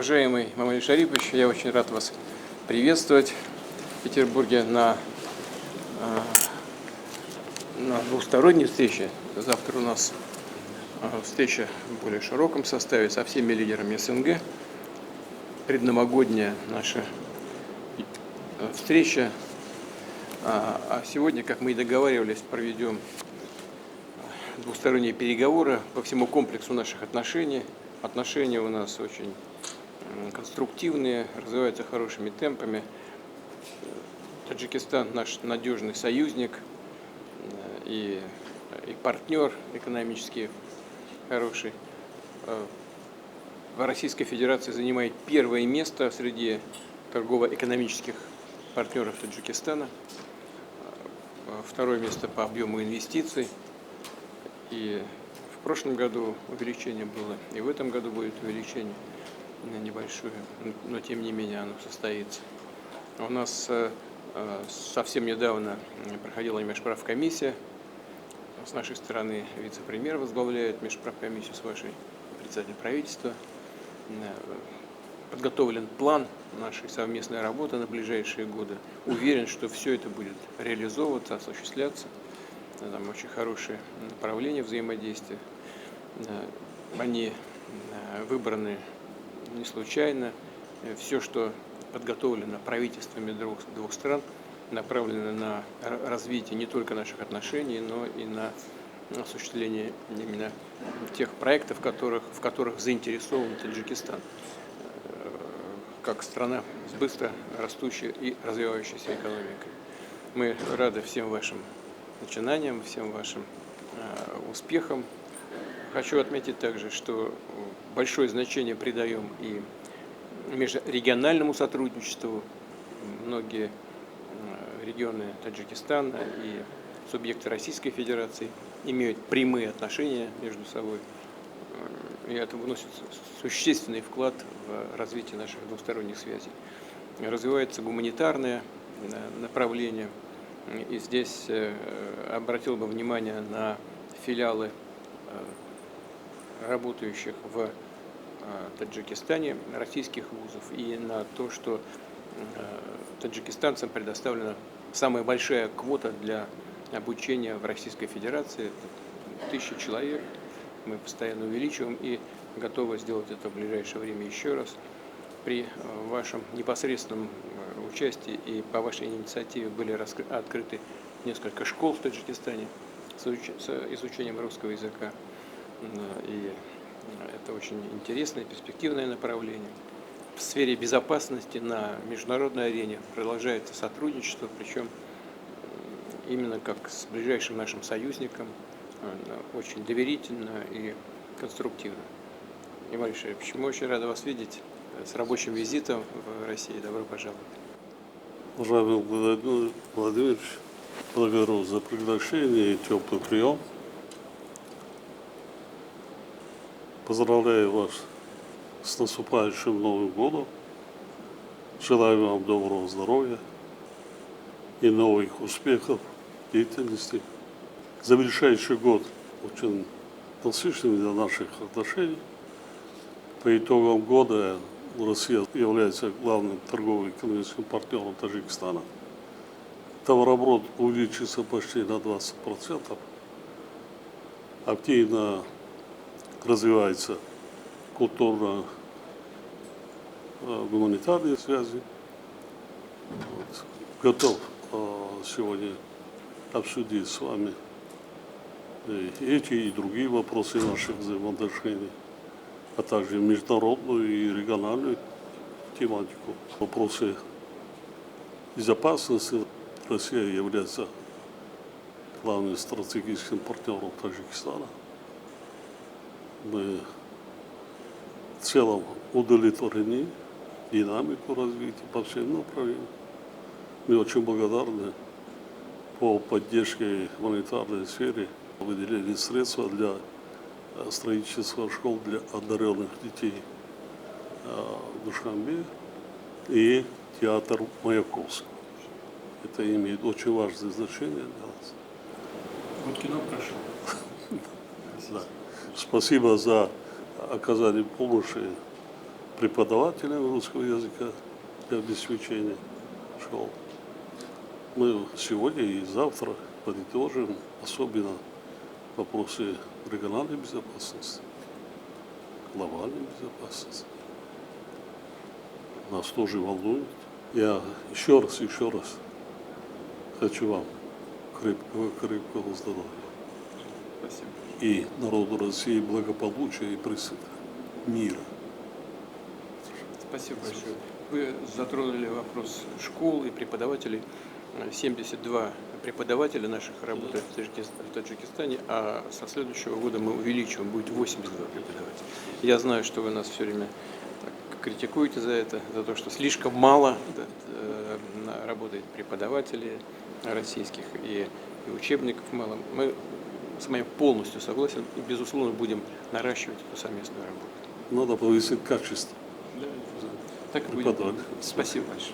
Уважаемый Мамаль Шарипович, я очень рад вас приветствовать в Петербурге на двусторонней встрече. Завтра у нас встреча в более широком составе со всеми лидерами СНГ. Предновогодняя наша встреча. А сегодня, как мы и договаривались, проведем двусторонние переговоры по всему комплексу наших отношений. Отношения у нас очень конструктивные, развиваются хорошими темпами. Таджикистан наш надежный союзник и партнер экономически хороший. Российская Федерация занимает первое место среди торгово-экономических партнеров Таджикистана. Второе место по объему инвестиций. И в прошлом году увеличение было, и в этом году будет увеличение небольшое, но тем не менее оно состоится. У нас совсем недавно проходила межправкомиссия. С нашей стороны вице-премьер возглавляет межправкомиссию, с вашей председатель правительства. Подготовлен план нашей совместной работы на ближайшие годы. Уверен, что все это будет реализовываться, осуществляться. Там очень хорошее направление взаимодействия. Они выбраны не случайно. Все, что подготовлено правительствами двух стран, направлено на развитие не только наших отношений, но и на осуществление именно тех проектов, в которых заинтересован Таджикистан, как страна с быстро растущей и развивающейся экономикой. Мы рады всем вашим начинаниям, всем вашим успехам. Хочу отметить также, что большое значение придаем и межрегиональному сотрудничеству. Многие регионы Таджикистана и субъекты Российской Федерации имеют прямые отношения между собой. И это вносит существенный вклад в развитие наших двусторонних связей. Развивается гуманитарное направление. И здесь обратил бы внимание на филиалы работающих в Таджикистане российских вузов и на то, что таджикистанцам предоставлена самая большая квота для обучения в Российской Федерации. Это 1000 человек. Мы постоянно увеличиваем и готовы сделать это в ближайшее время еще раз. При вашем непосредственном участии и по вашей инициативе были открыты несколько школ в Таджикистане с изучением русского языка. И это очень интересное, перспективное направление. В сфере безопасности на международной арене продолжается сотрудничество, причем именно как с ближайшим нашим союзником, очень доверительно и конструктивно. Мамаль Шарипович, мы очень рады вас видеть с рабочим визитом в России. Добро пожаловать. Уважаемый Владимир Владимирович, благодарю за приглашение и теплый прием. Поздравляю вас с наступающим Новым годом. Желаю вам доброго здоровья и новых успехов в деятельности. Завершающий год очень насыщенный для наших отношений. По итогам года Россия является главным торгово-экономическим партнером Таджикистана. Товарооборот увеличился почти на 20%. Активно развиваются культурно-гуманитарные связи. Готов сегодня обсудить с вами эти и другие вопросы наших взаимоотношений, а также международную и региональную тематику. Вопросы безопасности. Россия является главным стратегическим партнером Таджикистана. Мы в целом удовлетворены динамику развития по всем направлениям. Мы очень благодарны по поддержке в гуманитарной сфере, выделили средства для строительства школ для одаренных детей в Душанбе и театр Маяковского. Это имеет очень важное значение для нас. Вот кино прошло. Да. Спасибо за оказание помощи преподавателями русского языка для обеспечения школ. Мы сегодня и завтра подытожим особенно вопросы региональной безопасности, глобальной безопасности. Нас тоже волнует. Я еще раз хочу вам крепкого здоровья. Спасибо. И народу России благополучия и мира. Спасибо большое. Вы затронули вопрос школ и преподавателей. 72 преподавателя наших работают в Таджикистане, а со следующего года мы увеличиваем, будет 82 преподавателя. Я знаю, что вы нас все время так критикуете за это, за то, что слишком мало работает преподавателей российских и учебников мало. Мы с вами полностью согласен и, безусловно, будем наращивать эту совместную работу. Надо повысить качество. Так и будет. Спасибо большое.